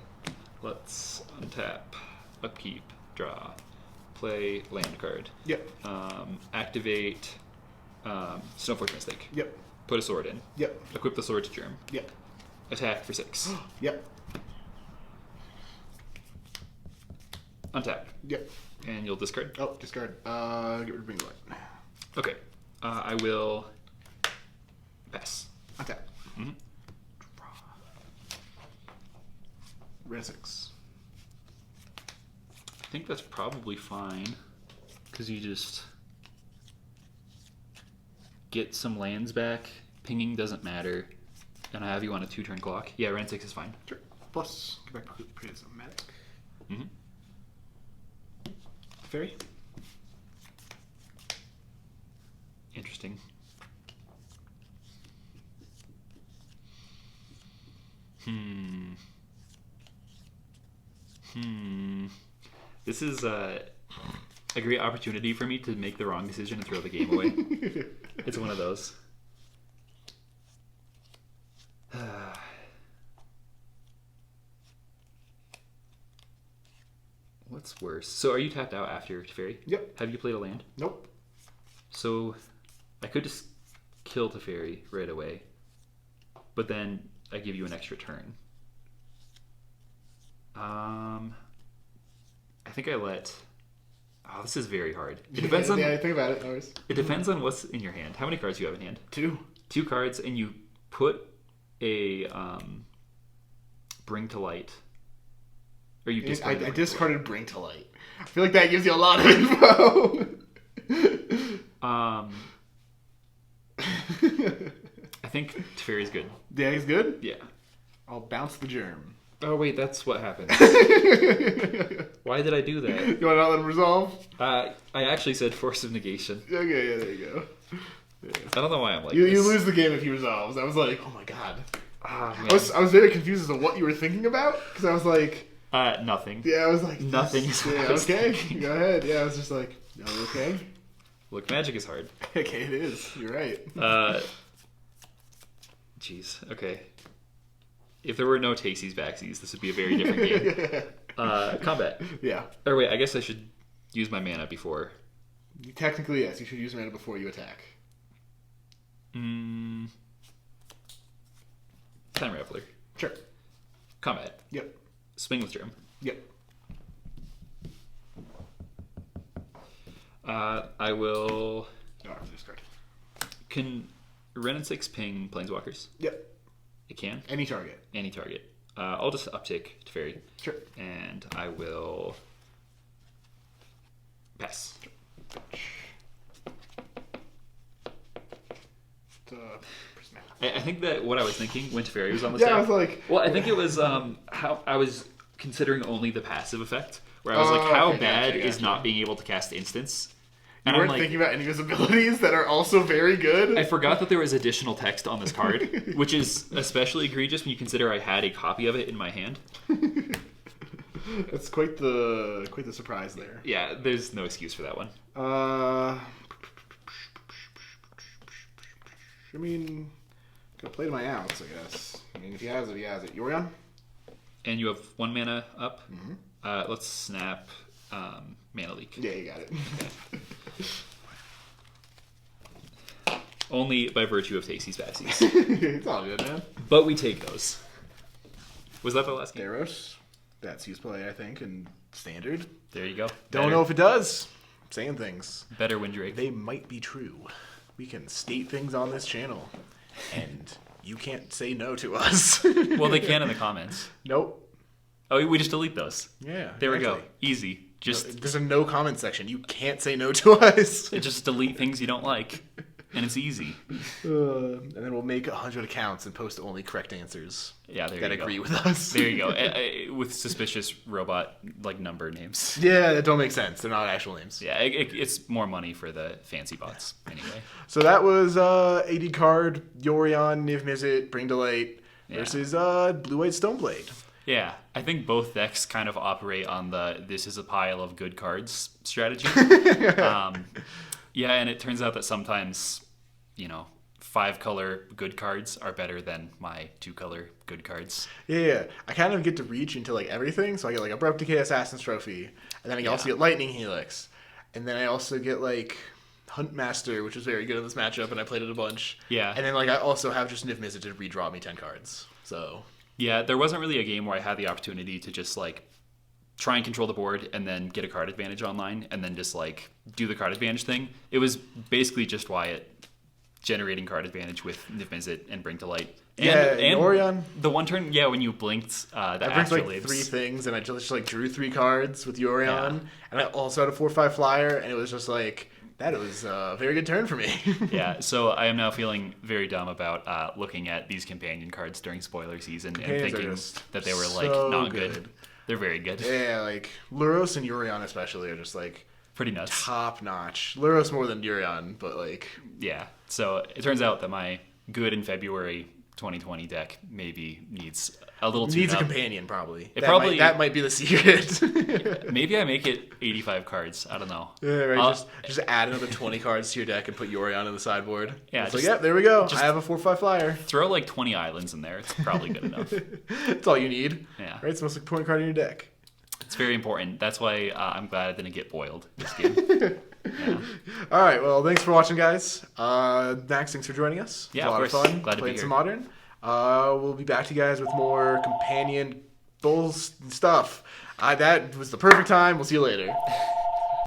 Let's untap, upkeep, draw, play land card. Yep. Activate Stoneforge Mystic. Yep. Put a sword in. Yep. Equip the sword to Germ. Yep. Attack for 6. Yep. Untap. Yep. And you'll discard. Oh, discard. Get rid of Bring Light. Okay. I will pass. Untap. Mm-hmm. Red 6. I think that's probably fine. Because you just get some lands back. Pinging doesn't matter. And I have you on a 2-turn clock. Yeah, Ren 6 is fine. Sure. Plus, get back to Prismatic. Mm-hmm. Fairy. Interesting. This is a great opportunity for me to make the wrong decision and throw the game away. It's one of those. What's worse? So are you tapped out after Teferi? Yep. Have you played a land? Nope. So I could just kill Teferi right away, but then I give you an extra turn. I think I let... Oh, this is very hard. It depends on... Yeah, think about it. Always. It depends on what's in your hand. How many cards do you have in hand? 2. 2 cards, and you put a Bring to Light. Or you discard I discarded Bring to Light. I feel like that gives you a lot of info. I think Teferi's good. Yeah, he's good. Yeah. I'll bounce the germ. Oh wait, that's what happened. Why did I do that? You want to not let him resolve? I actually said Force of Negation. Okay, yeah, there you go. Yeah. I don't know why I'm like You this. lose the game if he resolves. I was like, oh my god. Ah, man. I was very confused as to what you were thinking about because I was like, nothing. yeah, I was like, Nothing is what yeah, I was okay, thinking. go ahead. Yeah, I was just like, no, okay. Look, Magic is hard. Okay, it is. You're right. Jeez. Okay. If there were no Takesies Backsies, this would be a very different game. Combat. Yeah. Or wait, I guess I should use my mana before. Technically, yes. You should use mana before you attack. Time Raveler. Sure. Combat. Yep. Swing with Germ. Yep. I will... Oh, after this card. Can Ren and 6 ping Planeswalkers? Yep. It can? Any target. Any target. I'll just uptick to Fairy. Sure. And I will... pass. I think that what I was thinking when Teferi was on the Yeah, side. I was like... Well, I think it was how I was considering only the passive effect, where I was like, how okay, bad gotcha. is not being able to cast instants? You And weren't I'm like, thinking about any of his abilities that are also very good? I forgot that there was additional text on this card, which is especially egregious when you consider I had a copy of it in my hand. It's quite the surprise there. Yeah, there's no excuse for that one. I mean, could play to my outs, I guess. I mean, if he has it, he has it. Yorion? And you have 1 mana up. Mm-hmm. Let's snap Mana Leak. Yeah, you got it. Only by virtue of Takesies Backsies. It's all good, man. But we take those. Was that the last game? Theros. That's use play, I think, and standard. There you go. Don't know if it does. I'm saying things. Better Windrake. They might be true. We can state things on this channel, and you can't say no to us. Well, they can in the comments. Nope. Oh, we just delete those. Yeah. There we go. exactly. Easy. Just There's a no comment section. You can't say no to us. just delete things you don't like, and it's easy. And then we'll make 100 accounts and post only correct answers Yeah, there that you go. agree with us. There you go. With suspicious robot like number names. Yeah, that don't make sense. They're not actual names. Yeah, it's more money for the fancy bots anyway. So that was 80 card Yorion Niv Mizzet Bring Delight versus Blue-White Stoneblade. Yeah, I think both decks kind of operate on the this is a pile of good cards strategy. Yeah, and it turns out that sometimes, 5-color good cards are better than my 2-color good cards. Yeah. I kind of get to reach into like everything. So I get like Abrupt Decay Assassin's Trophy, and then I also get Lightning Helix, and then I also get like Huntmaster, which is very good in this matchup, and I played it a bunch. Yeah. And then like I also have just Niv Mizzet to redraw me 10 cards. So Yeah, there wasn't really a game where I had the opportunity to just like try and control the board and then get a card advantage online and then just like do the card advantage thing. It was basically just Wyatt generating card advantage with Niv Mizzet and Bring to Light. And Yorion. The one turn, when you blinked the I brings like Astrolabes. 3 things, and I just like drew 3 cards with Yorion, Yeah. and I also had a 4/5 flyer, and it was just like that was a very good turn for me. Yeah, so I am now feeling very dumb about looking at these companion cards during spoiler season Companions and are thinking just that they were like so not good. good. They're very good. Yeah, like Luros and Yorion especially are just like Pretty nuts. top notch. Luros more than Yorion, but like Yeah. So it turns out that my good in February 2020 deck maybe needs a little tune needs a up. companion probably. It That might be the secret. Maybe I make it 85 cards. I don't know. Yeah, right. Uh, Just add another 20 cards to your deck and put Yorion on the sideboard. Yeah, it's just- like, yeah, there we go. just- I have a 4/5 flyer. Throw like 20 islands in there. It's probably good enough. That's all you need. Yeah. Right? It's the most important card in your deck. It's very important. That's why I'm glad I didn't get boiled this game. Yeah. All right. Well, thanks for watching, guys. Max, thanks for joining us. Yeah, It was a lot of of course. fun. Glad to be Playing here. some Modern. We'll be back to you guys with more companion bulls and stuff. That was the perfect time. We'll see you later.